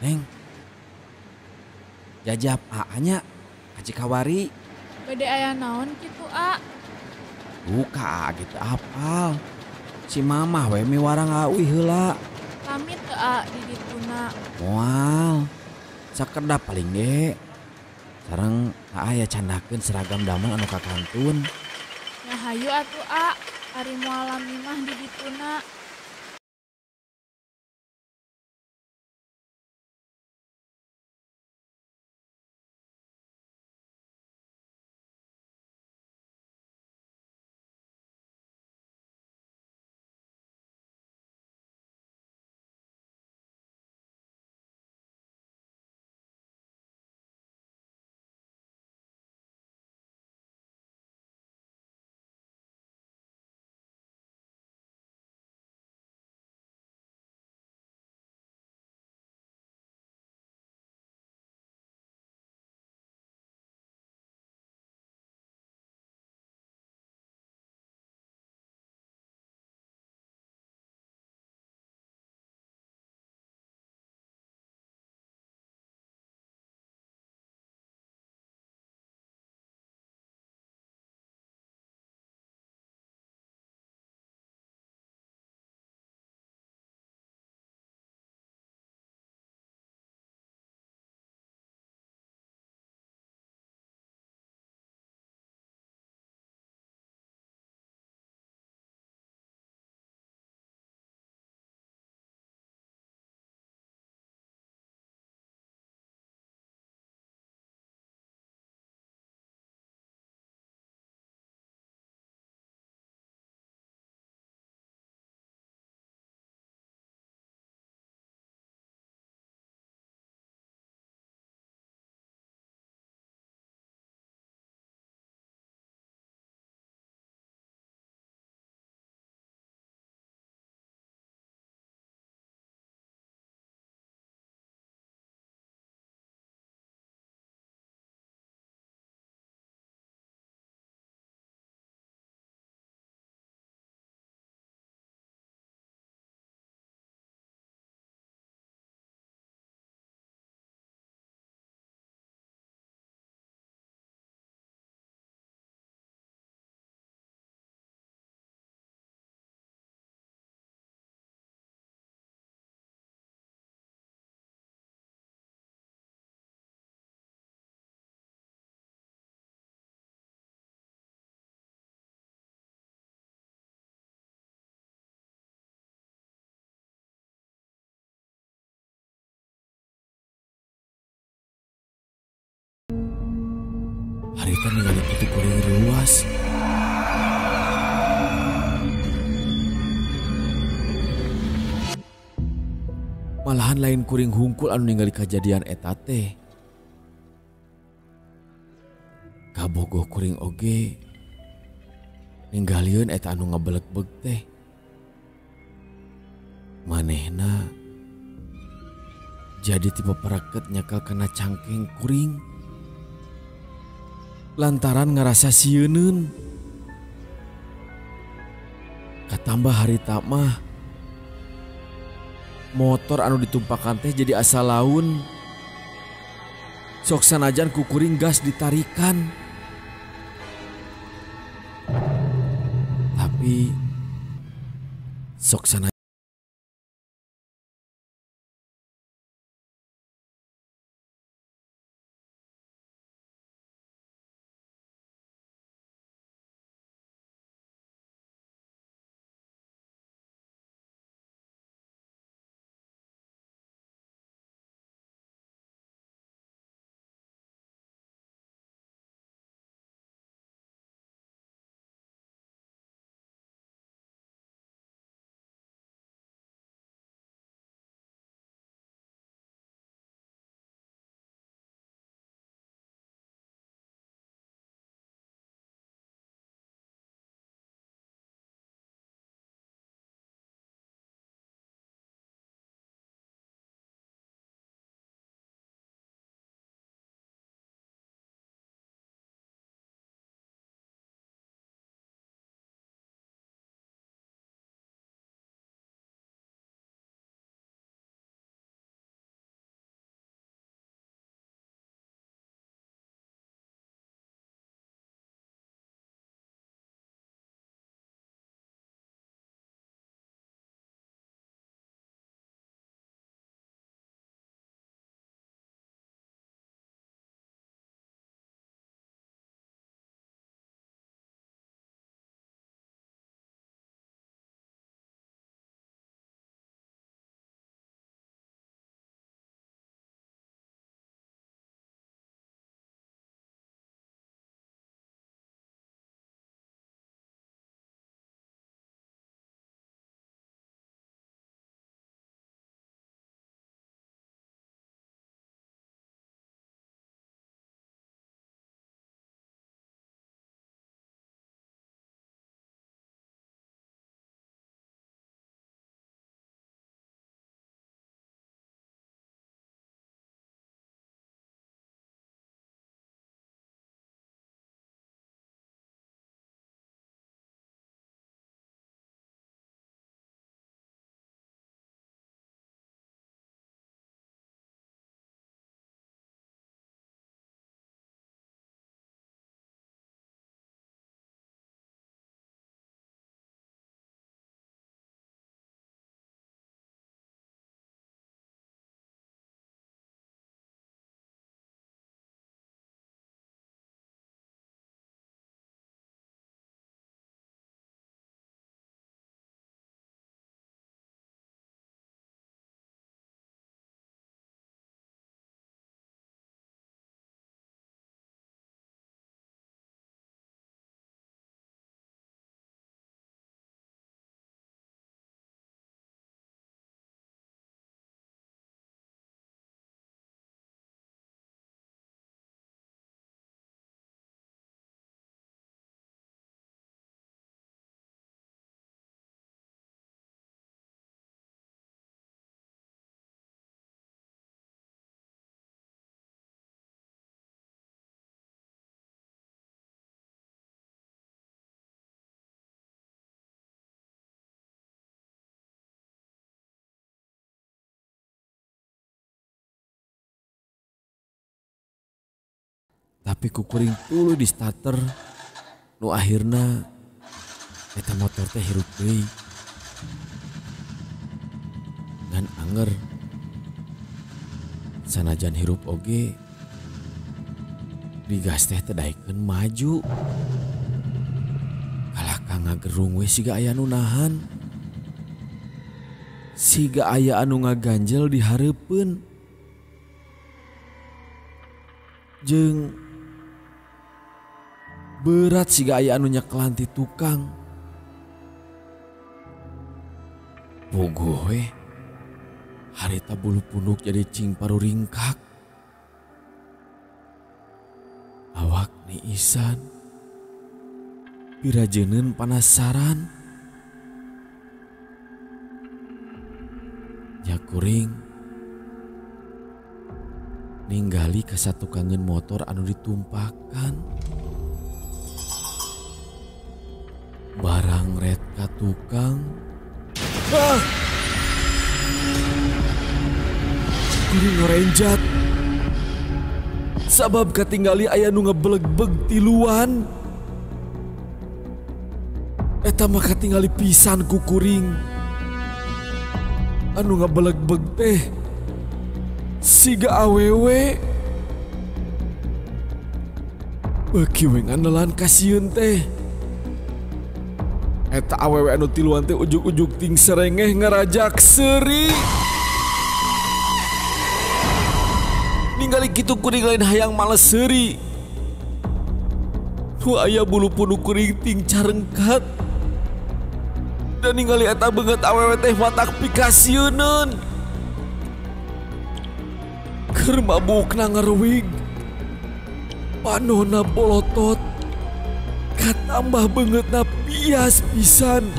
Neng, jajab anya Haji Kawari. Bade aya naon kitu, A? Buka gitu apal. Si mamah we miwarang auih heula. Pamit teu, A, di dituna. Moal. Sakedap paling ge. Sareng aya candakeun seragam damel anu ka kantun. Nya hayu atuh, A. Ari moal lami mah di dituna. Harita ningali putih kuring ruas. Malahan lain kuring hungkul anu ningali kejadian eta teh. Kabogoh kuring oge ninggalieun eta anu ngabeleg-beg teh. Manehna jadi tipe paraket nyakal kana cangkeng kuring. Lantaran ngerasa sieunun. Katambah harita mah motor anu ditumpakan teh jadi asa laun. Sok sanajan ku kuring gas ditarikan. Tapi sok sanajan Tapi kukuring tuluy di starter. Nu akhirna eta motor teh hirup deui. Ngan anger. Sanajan hirup oge digas teh daekeun maju. Kalahkah ngagerung we siga aya nu nahan. Siga aya anu ngaganjel di hareupeun. Jeung berat siga aya anu nyekelan ti tukang. Bogoh we. Harita bulu punuk jadi cing paru ringkak. Awak ni Isan pirajeuneuun panasaran. Ya kuring ninggali ka satukangeun motor anu ditumpakan. Barang ret ka tukang. Kuring ngorenjat. Sabab katinggali aya nu ngebeleg-beg tiluan. Eta mah katinggali pisan ku kuring. Anu ngebeleg-beg teh siga awewe. Beuki we nganelan kasieun teh. Eta awewe anu tiluan teh ujug-ujug ting serengeh ngarajak seuri. Ningali kitu kuring lain hayang males seuri. Nu aya bulu punuk kuring ting carengkat. Dan ningali eta beungeut awewe teh matak pikasieunun. Keur mabukna ngerwig. Panonna bolotot. Katambah beungeutna pias pisan.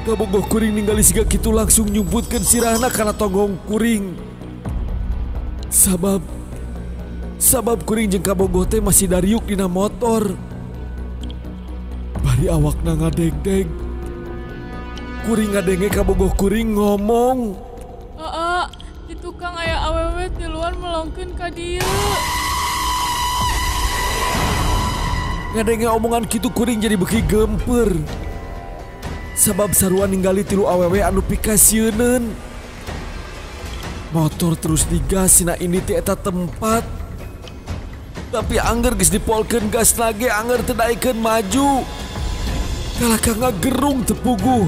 Kabogoh kuring ningali siga kitu langsung nyumputkeun sirahna kana tonggong kuring. Sabab kuring jeung kabogoh teh masih dariuk dina motor. Bari awakna ngadeg-deg. Kuring ngadenge kabogoh kuring ngomong. Di tukang aya awewe tiluan melongkeun ka dieu. Ngadenge omongan kitu kuring jadi beuki gempeur. Sabab saruan ningali tilu awewe anu pikasieunun. Motor terus digas sina ini ti eta tempat. Tapi angger geus dipolkeun gas lagi angger teu daekeun maju. Kalahkah ngagerung teu puguh.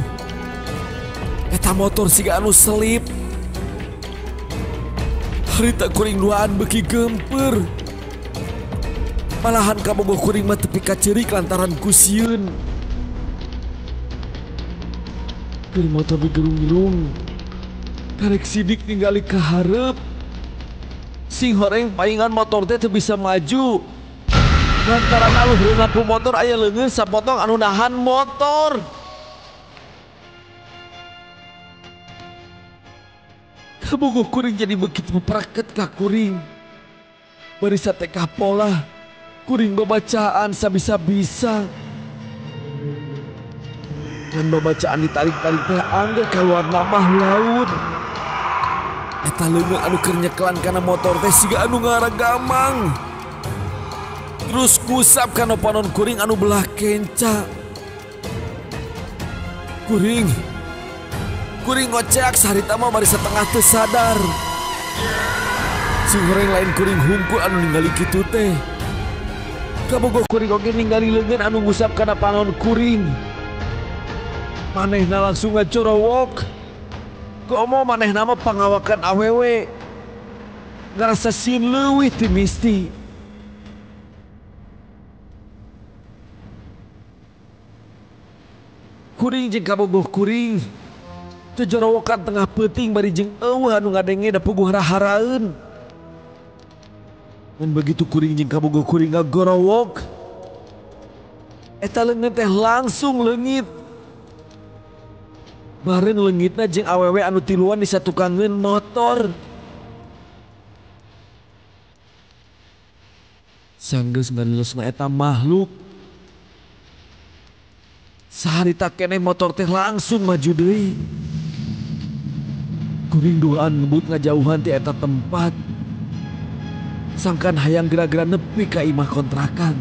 Eta motor siga anu selip. Harita kuring duaan beuki gempeur. Malahan kabogoh kuring mah teu pika ceurik lantaran kusieun. Keur motor digerung-gerung. Karek sidik tinggali ke hareup. Sing horeng paingan motor teh teu bisa maju. Lantaran aluhreunna ku motor aya leungeun sapotong anu nahan motor. Kabogoh kuring jadi begitu meperaket ka kuring. Bari sateka pola kuring babacaan sabisa-bisa. Dan babacaan ditarik-tarik teh angger kaluar namah laut. Eta leungeun anu keur nyekelan kana motor teh siga anu ngaragamang. Terus kusap kana panon kuring anu belah kenca. Kuring ngocek sarita mah bari satengah teu sadar. Sing horeng lain kuring hungkul anu ningali kitu teh. Kabogoh kuring oge ningali leungeun anu ngusap kana panon kuring. Manehna langsung ngacorowok. Komo manehna mah pangawakan awewe. Ngarasa sieun leuwih ti misti. Kuring jeung kabogoh kuring teu jorowokan tengah peuting bari jeung eueuh anu ngadenge da puguh raharaeun. Ngan begitu kuring jeung kabogoh kuring ngagorowok. Eta leungeun teh langsung leungit. Bareng leungitna jeung awewe anu tiluan di satukangeun motor. Sanggeus ngalilosna eta makhluk. Saharita keneh motor teh langsung maju deui. Kuring duaan ngebut ngajauhan ti eta tempat. Sangkan hayang gerak-gerak nepi ka imah kontrakan.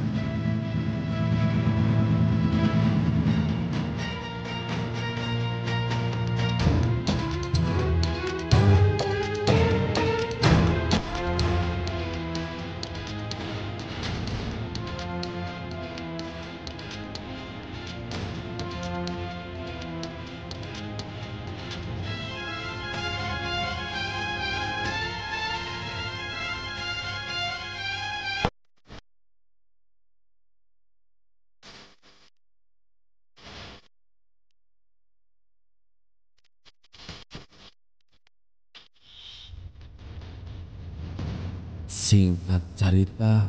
Singkat cerita,